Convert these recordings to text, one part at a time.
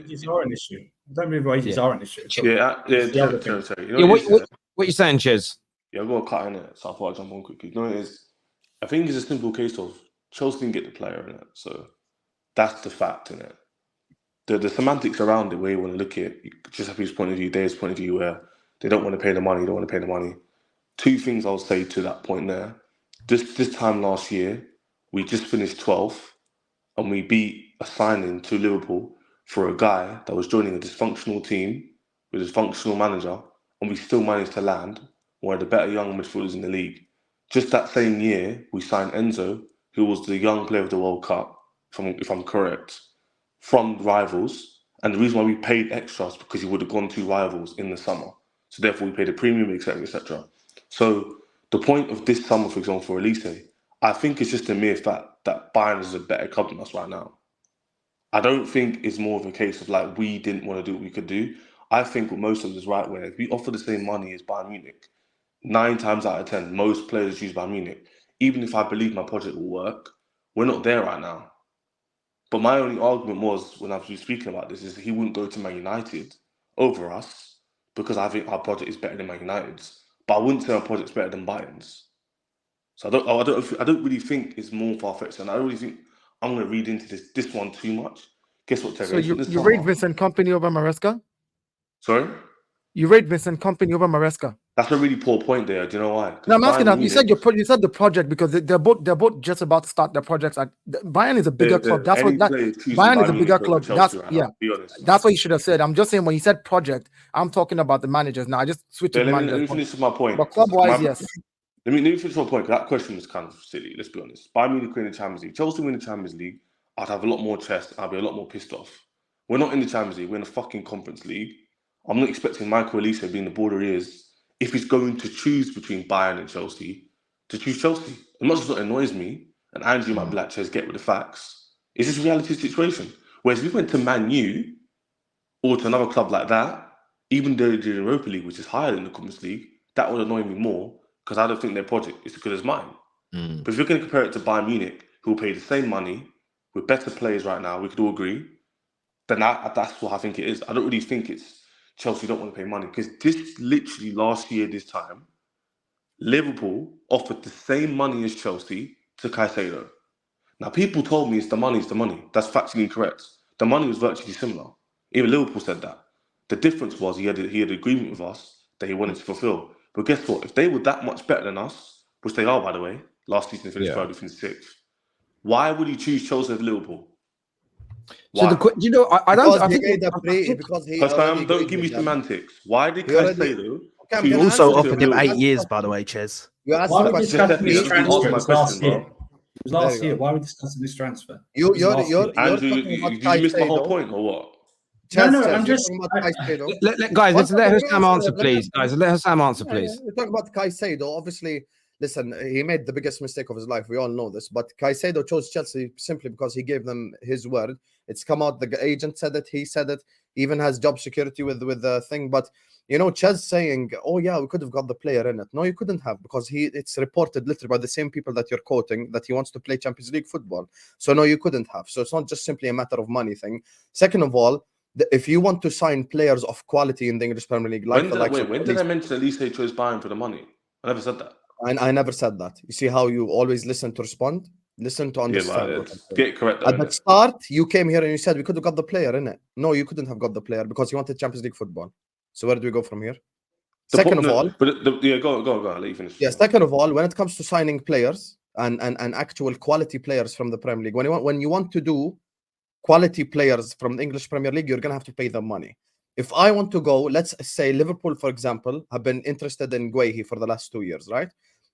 wages are an issue. I don't believe wages are an issue. What are you saying, Ches? Yeah, I've got to cut in it, so I thought I'd jump on quickly. You know what it is? I think it's a simple case of Chelsea didn't get the player in it, so that's the fact in it. The semantics around it, where you want to look at it, just have his point of view, Dave's point of view, where they don't want to pay the money, don't want to pay the money. Two things I'll say to that point there. This time last year, we just finished 12th, and we beat a signing to Liverpool for a guy that was joining a dysfunctional team with a dysfunctional manager, and we still managed to land one of the better young midfielders in the league. Just that same year, we signed Enzo, who was the young player of the World Cup, if I'm correct, from rivals. And the reason why we paid extra is because he would have gone to rivals in the summer. So therefore, we paid a premium, etc., etc. So the point of this summer, for example, for Olise, I think it's just a mere fact that Bayern is a better club than us right now. I don't think it's more of a case of like we didn't want to do what we could do. I think what most of us is right, where if we offer the same money as Bayern Munich, 9 times out of 10, most players choose Bayern Munich. Even if I believe my project will work, we're not there right now. But my only argument was, when I was speaking about this, is he wouldn't go to Man United over us because I think our project is better than Man United's. But I wouldn't say our project's better than Bayern's. So I don't really think it's more far-fetched, and I don't really think I'm going to read into this one too much. Guess what, Terrace? So you rate Vincent Kompany over Maresca? Sorry? You rate Vincent Kompany over Maresca? That's a really poor point there. Do you know why? No, I'm asking that. You said the project because they're both just about to start their projects. Bayern is a bigger club. That's what Bayern is a bigger club. That's That's what you should have said. I'm just saying when you said project, I'm talking about the managers. Now I just switched to managers. Let me finish my point. But club-wise, yes. Let me finish my point. That question was kind of silly. Let's be honest. Bayern Munich win the Champions League. Chelsea win the Champions League. I'd have a lot more chest. I'd be a lot more pissed off. We're not in the Champions League. We're in the fucking Conference League. I'm not expecting Michael Olise, being the border he is, if he's going to choose between Bayern and Chelsea, to choose Chelsea. As much as it annoys me, and Andrew might be like, Ches, get with the facts, it's just a reality situation. Whereas if we went to Man U or to another club like that, even though the Europa League, which is higher than the Conference League, that would annoy me more because I don't think their project is as good as mine. But if you're going to compare it to Bayern Munich, who will pay the same money with better players right now, we could all agree, then that's what I think it is. I don't really think it's Chelsea don't want to pay money because this literally last year, this time, Liverpool offered the same money as Chelsea to Caicedo. Now, people told me it's the money. That's factually incorrect. The money was virtually similar. Even Liverpool said that. The difference was he had an agreement with us that he wanted to fulfill. But guess what? If they were that much better than us, which they are, by the way, last season they finished third, we finished 6th, why would he choose Chelsea over Liverpool? Why? So don't give me semantics. Why did Caicedo? You also offered him 8 years, by the way, Ches. You asked the question last year. Why are we discussing this transfer? Andrew, you missed my whole point, or what? No, I'm just guys. Let's let Hassam answer, please. Guys, let Hassam answer, please. We're talking about Caicedo. Obviously, listen, he made the biggest mistake of his life. We all know this. But Caicedo chose Chelsea simply because he gave them his word. It's come out. The agent said it. He said it. Even has job security with the thing. But you know, Ches saying, "Oh yeah, we could have got the player in it." No, you couldn't have because it's reported literally by the same people that you're quoting that he wants to play Champions League football. So no, you couldn't have. So it's not just simply a matter of money thing. Second of all, if you want to sign players of quality in the English Premier League, when did I mention Olise chose Bayern for the money? I never said that. I never said that. You see how you always listen to respond? Listen to understand. Get correct. At the start, you came here and you said we could have got the player in it. No, you couldn't have got the player because you wanted Champions League football. So where do we go from here? Second of all, go. I'll let you finish. Yeah. Second of all, when it comes to signing players and actual quality players from the Premier League, when you want to do quality players from the English Premier League, you're gonna have to pay them money. If I want to go, let's say Liverpool, for example, have been interested in Guehi for the last 2 years, right?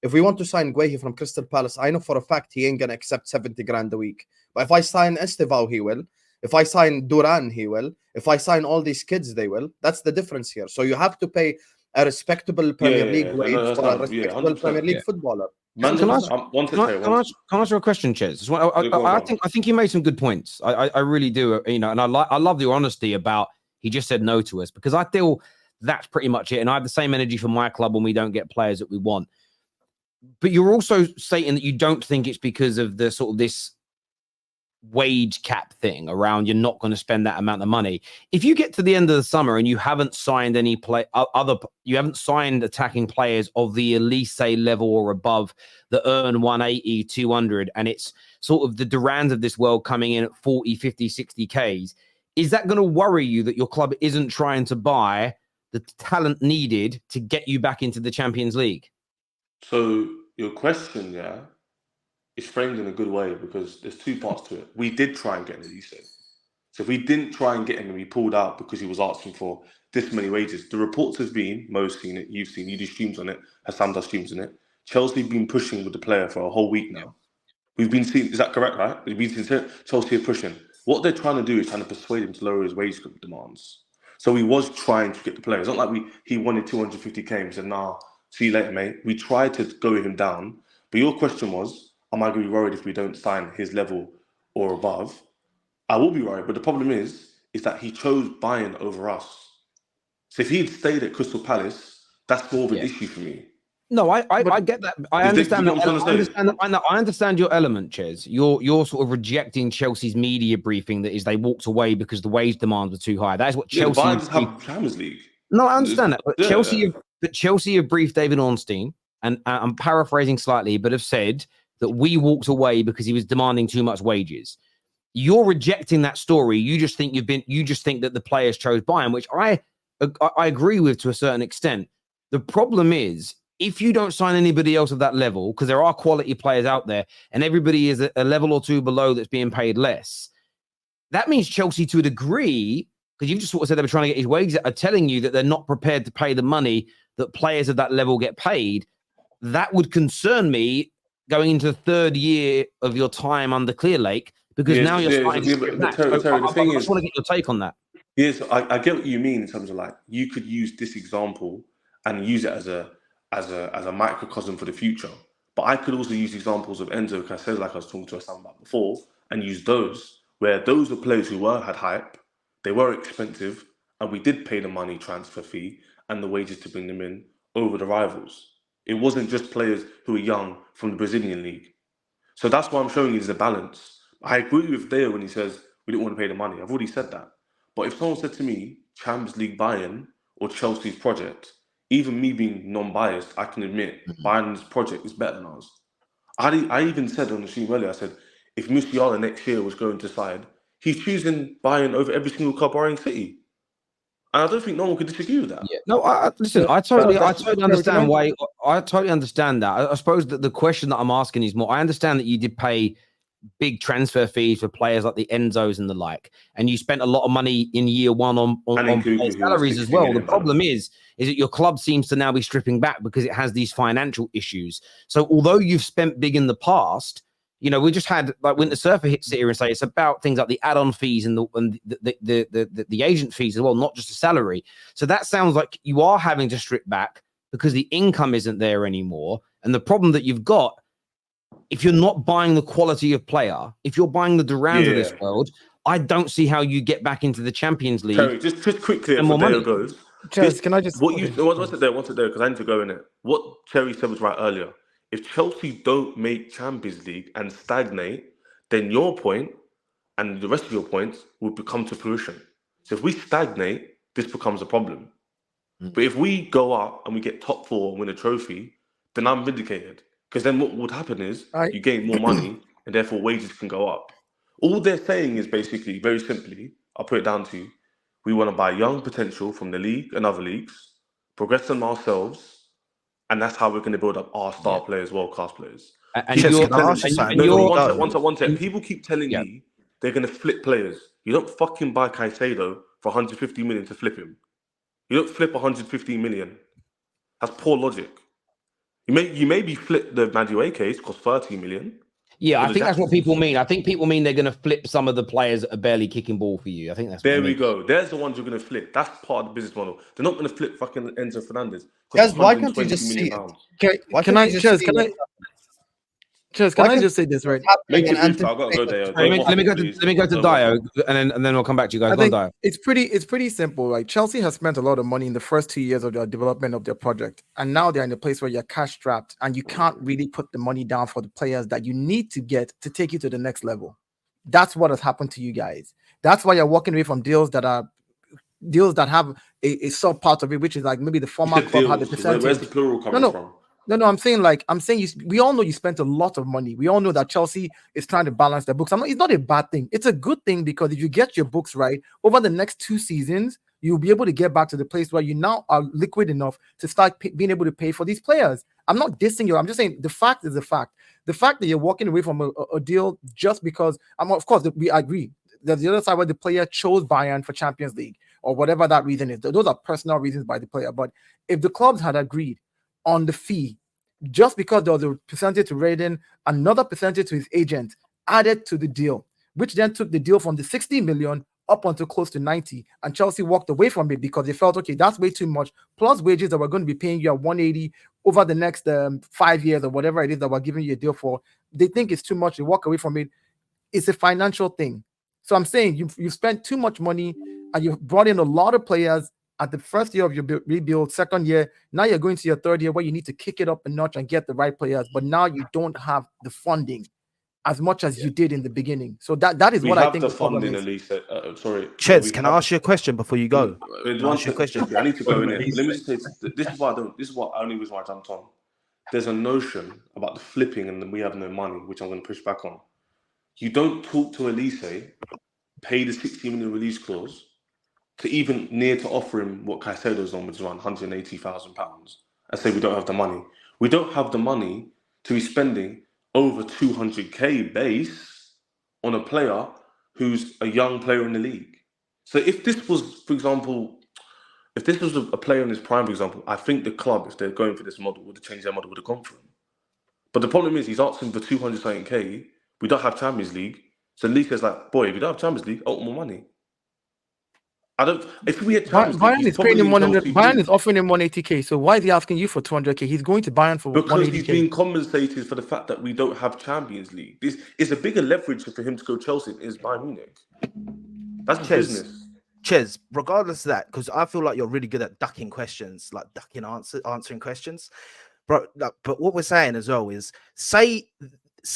If we want to sign Guehi from Crystal Palace, I know for a fact he ain't gonna accept 70 grand a week. But if I sign Estevao, he will. If I sign Duran, he will. If I sign all these kids, they will. That's the difference here. So you have to pay a respectable Premier League wage for a respectable Premier League footballer. Can I ask you a question, Ches? I think you made some good points. I really do. You know, and I love your honesty about he just said no to us because I feel that's pretty much it. And I have the same energy for my club when we don't get players that we want. But you're also stating that you don't think it's because of the sort of this wage cap thing around you're not going to spend that amount of money. If you get to the end of the summer and you haven't signed you haven't signed attacking players of the Olise level or above that earn 180, 200, and it's sort of the Durans of this world coming in at 40, 50, 60 Ks, is that going to worry you that your club isn't trying to buy the talent needed to get you back into the Champions League? So your question, yeah, is framed in a good way because there's two parts to it. We did try and get him, Olise. So if we didn't try and get him and we pulled out because he was asking for this many wages, the reports have been, Mo's seen it, you've seen, you do streams on it, Hassan does streams on it. Chelsea have been pushing with the player for a whole week now. We've been seeing, is that correct, right? We've been seeing Chelsea are pushing. What they're trying to do is trying to persuade him to lower his wage demands. So he was trying to get the player. It's not like he wanted 250k and said, nah, see you later, mate. We tried to go with him down. But your question was, am I going to be worried if we don't sign his level or above? I will be worried, but the problem is that he chose Bayern over us. So if he'd stayed at Crystal Palace, that's more of an issue for me. No, I get that. I understand. I understand your element, Ches. You're sort of rejecting Chelsea's media briefing that is they walked away because the wage demands were too high. That is what Chelsea. Bayern just have Champions League. No, I understand that, but Chelsea have briefed David Ornstein, and I'm paraphrasing slightly, but have said that we walked away because he was demanding too much wages. You're rejecting that story. You just think that the players chose Bayern, which I agree with to a certain extent. The problem is, if you don't sign anybody else of that level, because there are quality players out there, and everybody is a level or two below that's being paid less, that means Chelsea, to a degree, because you've just sort of said they were trying to get his wages, are telling you that they're not prepared to pay the money that players of that level get paid. That would concern me going into the third year of your time under Clearlake, because now you're starting to strip back. I just want to get your take on that. Yes, I get what you mean in terms of like you could use this example and use it as a microcosm for the future. But I could also use examples of Enzo Caicedo, like I was talking to us about before, and use those where those were players who had hype, they were expensive, and we did pay the money transfer fee and the wages to bring them in over the rivals. It wasn't just players who were young from the Brazilian league. So that's what I'm showing you is the balance. I agree with Dale when he says we didn't want to pay the money. I've already said that. But if someone said to me, Champions League Bayern or Chelsea's project, even me being non-biased, I can admit Bayern's project is better than ours. I even said on the stream earlier, I said, if Musiala next year was going to side, he's choosing Bayern over every single club barring City. And I don't think no one could disagree with that. Yeah. No, listen, I totally understand why. I totally understand that. I suppose that the question that I'm asking is more, I understand that you did pay big transfer fees for players like the Enzos and the like, and you spent a lot of money in year one on salaries as well. The problem is that your club seems to now be stripping back because it has these financial issues. So although you've spent big in the past, you know, we just had like Winter Surfer hit here and say it's about things like the add-on fees and the agent fees as well, not just the salary. So that sounds like you are having to strip back because the income isn't there anymore. And the problem that you've got, if you're not buying the quality of player, if you're buying the Durans of this world, I don't see how you get back into the Champions League. Terry, just quickly, as Dale goes. Can I just... What's it there, because I need to go in it. What Terry said was right earlier. If Chelsea don't make Champions League and stagnate, then your point and the rest of your points will become to fruition. So if we stagnate, this becomes a problem. But if we go up and we get top 4 and win a trophy, then I'm vindicated. Because then what would happen is you gain more money and therefore wages can go up. All they're saying is basically, very simply, I'll put it down to you, we want to buy young potential from the league and other leagues, progress them ourselves, and that's how we're going to build up our star players, world-class players. One second. People keep telling me they're going to flip players. You don't fucking buy Caicedo for 150 million to flip him. You don't flip 150 million. That's poor logic. You maybe flip the Madueke case, cost 30 million. Yeah, I think that's what people mean. I think people mean they're going to flip some of the players that are barely kicking ball for you. I think that's there we go. There's the ones you're going to flip. That's part of the business model. They're not going to flip fucking Enzo Fernandez. Guys, why can't you just see it? Can I just say this, right? Make it brief. I've got to go there. Let me go to Dio, and then we'll come back to you guys. I think it's pretty simple. Like Chelsea has spent a lot of money in the first 2 years of their development of their project, and now they're in a place where you're cash strapped, and you can't really put the money down for the players that you need to get to take you to the next level. That's what has happened to you guys. That's why you're walking away from deals that have a sub part of it, which is like maybe the former club had the percentage. Where's the plural coming from? No, I'm saying we all know you spent a lot of money. We all know that Chelsea is trying to balance their books. It's not a bad thing. It's a good thing because if you get your books right over the next 2 seasons, you'll be able to get back to the place where you now are liquid enough to start being able to pay for these players. I'm not dissing you. I'm just saying the fact is the fact. The fact that you're walking away from a deal just because, of course, we agree. There's the other side where the player chose Bayern for Champions League or whatever that reason is. Those are personal reasons by the player. But if the clubs had agreed on the fee, just because there was a percentage to Raiden, another percentage to his agent added to the deal, which then took the deal from the 60 million up until close to 90, and Chelsea walked away from it because they felt, okay, that's way too much, plus wages that we're going to be paying you at 180 over the next 5 years or whatever it is that we're giving you a deal for. They think it's too much. They walk away from it. It's a financial thing. So I'm saying you've spent too much money and you've brought in a lot of players at the first year of your rebuild, second year. Now you're going to your third year where you need to kick it up a notch and get the right players. But now you don't have the funding as much as you did in the beginning. So that is what I think the funding, Olise. Sorry. Chez, can I ask you a question before you go? Ask you a question. I need to go in it. Let me just say, this is what only reason why I jumped on. There's a notion about the flipping and we have no money, which I'm going to push back on. You don't talk to Olise, pay the 60 million release clause, to even near to offer him what Caicedo's on, which is around £180,000, and say we don't have the money. We don't have the money to be spending over 200k base on a player who's a young player in the league. So if this was, for example, if this was a player in his prime, for example, I think the club, if they're going for this model, would have changed their model, would have gone for him. But the problem is he's asking for 200 something k. We don't have Champions League. So Lisa's like, boy, if you don't have Champions League, I want more money. If we had Champions Bayern League, is paying him 100. Bayern is offering him 180k. So why is he asking you for 200k? He's going to Bayern for 180k. Because he's being compensated for the fact that we don't have Champions League. This is a bigger leverage for him to go Chelsea is Bayern Munich. That's his business. Chez, regardless of that, because I feel like you're really good at ducking questions, like answering questions. But what we're saying as well is, say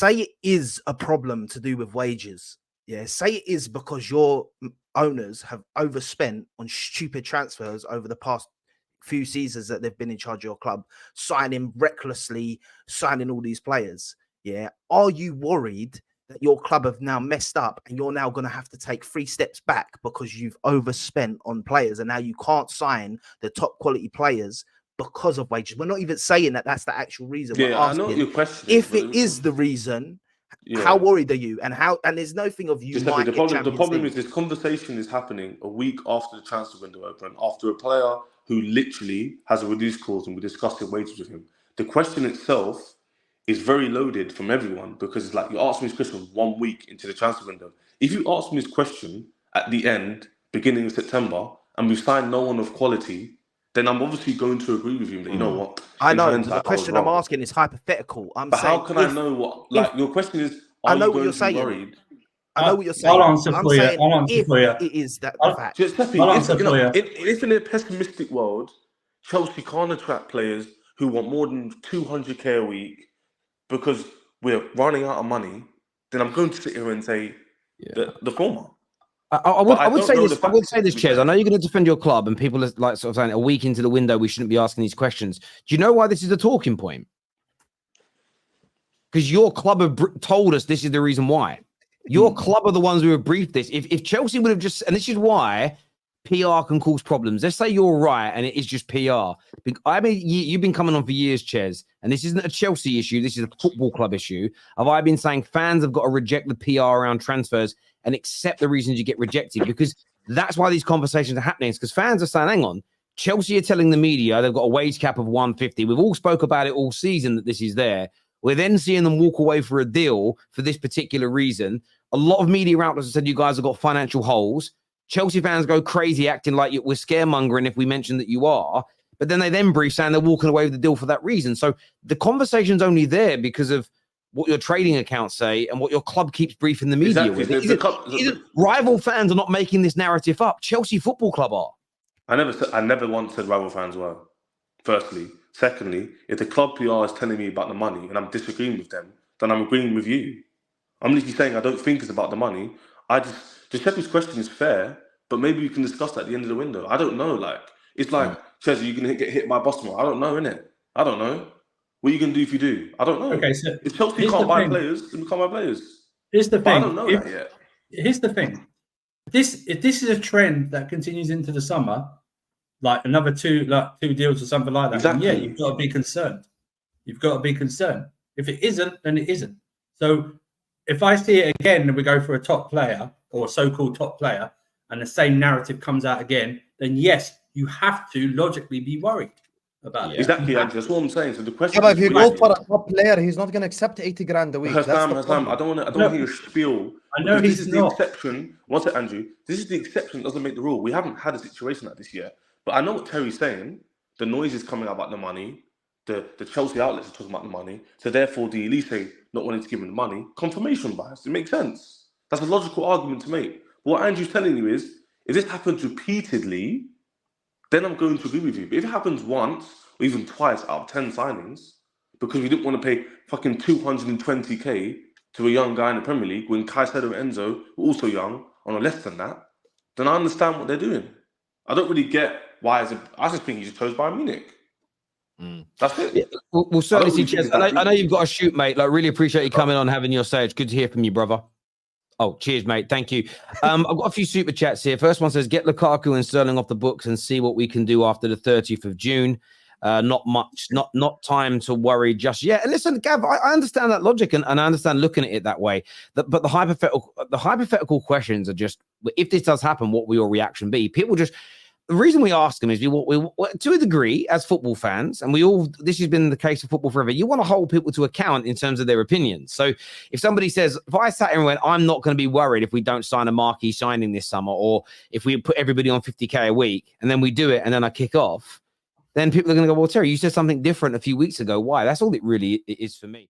it is a problem to do with wages. Yeah, say it is because your owners have overspent on stupid transfers over the past few seasons that they've been in charge of your club, signing recklessly, signing all these players. Yeah, are you worried that your club have now messed up and you're now going to have to take 3 steps back because you've overspent on players and now you can't sign the top quality players because of wages? We're not even saying that that's the actual reason. Yeah, I know what your question is. If it is the reason, how worried are you? And there's no thing of you. The problem is this conversation is happening a week after the transfer window opened, after a player who literally has a release clause and we're discussing wages with him. The question itself is very loaded from everyone because it's like you asked me this question 1 week into the transfer window. If you ask me this question at the end, beginning of September, and we've signed no one of quality, then I'm obviously going to agree with you that, you know what? I know. The question I'm asking is hypothetical. But how can I know what? Like, your question is, I know what you're saying. Worried? I know what you're saying. I'll answer for you. I'll answer for you. It is that fact. If in a pessimistic world, Chelsea can't attract players who want more than 200k a week because we're running out of money, then I'm going to sit here and say the former. I would say this, Chez. I know you're going to defend your club, and people are like sort of saying a week into the window we shouldn't be asking these questions. Do you know why this is a talking point? Because your club have told us this is the reason why. Your club are the ones who have briefed this. If Chelsea would have just, and this is why PR can cause problems. Let's say you're right and it is just PR. I mean, you've been coming on for years, Chez, and this isn't a Chelsea issue. This is a football club issue. I've been saying fans have got to reject the PR around transfers and accept the reasons you get rejected, because that's why these conversations are happening. It's because fans are saying, hang on, Chelsea are telling the media they've got a wage cap of 150. We've all spoke about it all season that this is there. We're then seeing them walk away for a deal for this particular reason. A lot of media outlets have said you guys have got financial holes. Chelsea fans go crazy acting like we're scaremongering if we mention that you are. But then they brief saying they're walking away with the deal for that reason. So the conversation's only there because of what your trading accounts say and what your club keeps briefing the media with. Rival fans are not making this narrative up. Chelsea Football Club are. I never once said rival fans were, firstly. Secondly, if the club PR is telling me about the money and I'm disagreeing with them, then I'm agreeing with you. I'm literally saying I don't think it's about the money. Giuseppe's question is fair, but maybe we can discuss that at the end of the window. I don't know. Like, it's like, Chelsea, you can get hit by a bus tomorrow. I don't know, innit? I don't know. What are you going to do if you do? I don't know. Okay, so if Chelsea can't buy players, then we can't buy players. Here's the thing. I don't know that yet. Here's the thing. If this is a trend that continues into the summer, like another two deals or something like that, exactly. Then yeah, you've got to be concerned. You've got to be concerned. If it isn't, then it isn't. So if I see it again and we go for a top player or a so-called top player and the same narrative comes out again, then yes, you have to logically be worried about it. Exactly, Andrew. That's what I'm saying. So the question but if you go for a top player, he's not going to accept 80 grand a week. Hassan, I don't want to hear your spiel. I know this is the exception. What's it, Andrew? This is the exception. Doesn't make the rule. We haven't had a situation like this yet. But I know what Terry's saying. The noise is coming about the money. The Chelsea outlets are talking about the money. So therefore, the Olise not wanting to give him the money. Confirmation bias. It makes sense. That's a logical argument to make. But what Andrew's telling you is, if this happens repeatedly, then I'm going to agree with you. But if it happens once or even twice out of 10 signings, because we didn't want to pay fucking 220k to a young guy in the Premier League when Caicedo and Enzo were also young on a less than that, then I understand what they're doing. I don't really get why. I just think he just chose Bayern Munich. That's it. Yeah, we'll certainly see. Cheers. I know you've got to shoot, mate. Like, really appreciate you coming on, having your say. It's good to hear from you, brother. Oh, cheers, mate. Thank you. I've got a few super chats here. First one says, get Lukaku and Sterling off the books and see what we can do after the 30th of June. Not much, not time to worry just yet. And listen, Gav, I understand that logic and I understand looking at it that way. But the hypothetical questions are just, if this does happen, what will your reaction be? People just, the reason we ask them is we to a degree, as football fans, and this has been the case for football forever, you want to hold people to account in terms of their opinions. So if somebody says, if I sat here and went, I'm not going to be worried if we don't sign a marquee signing this summer, or if we put everybody on 50k a week and then we do it and then I kick off, then people are going to go, well, Terry, you said something different a few weeks ago. Why? That's all it really is for me.